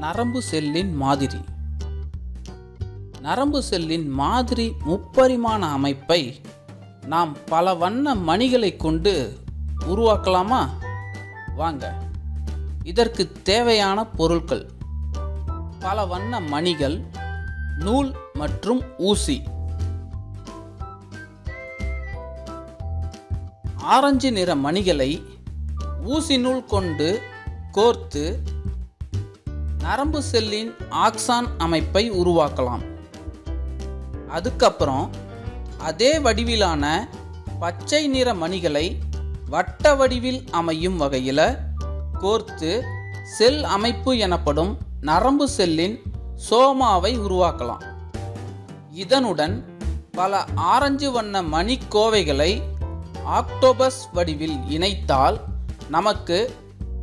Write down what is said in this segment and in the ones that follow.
நரம்பு செல்லின் மாதிரி. நரம்பு செல்லின் மாதிரி முப்பரிமாண அமைப்பை நாம் பல வண்ண மணிகளை கொண்டு உருவாக்கலாமா? வாங்க. இதற்கு தேவையான பொருட்கள்: பல வண்ண மணிகள், நூல் மற்றும் ஊசி. ஆரஞ்சு நிற மணிகளை ஊசி நூல் கொண்டு கோர்த்து நரம்பு செல்லின் ஆக்சான் அமைப்பை உருவாக்கலாம். அதுக்கப்புறம் அதே வடிவிலான பச்சை நிற மணிகளை வட்ட வடிவில் அமையும் வகையில் கோர்த்து செல் அமைப்பு எனப்படும் நரம்பு செல்லின் சோமாவை உருவாக்கலாம். இதனுடன் பல ஆரஞ்சு வண்ண மணிக்கோவைகளை ஆக்டோபஸ் வடிவில் இணைத்தால் நமக்கு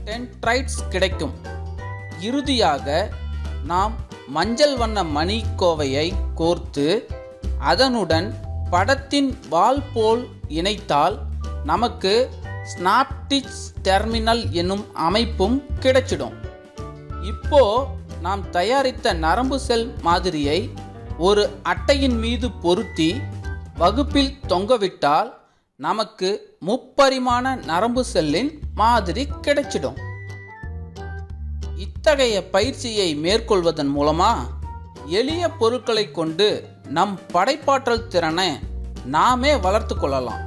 டென்ட்ரைட்ஸ் கிடைக்கும். இறுதியாக நாம் மஞ்சள் வண்ண மணிக்கோவையை கோர்த்து அதனுடன் படத்தின் வால் போல் இணைத்தால் நமக்கு ஸ்னாப்டிச் டெர்மினல் என்னும் அமைப்பும் கிடைச்சிடும். இப்போ நாம் தயாரித்த நரம்பு செல் மாதிரியை ஒரு அட்டையின் மீது பொருத்தி வகுப்பில் தொங்கவிட்டால் நமக்கு முப்பரிமாண நரம்பு செல்லின் மாதிரி கிடைச்சிடும். இத்தகைய பயிற்சியை மேற்கொள்வதன் மூலமா எளிய பொருட்களை கொண்டு நம் படைப்பாற்றல் திறனை நாமே வளர்த்து கொள்ளலாம்.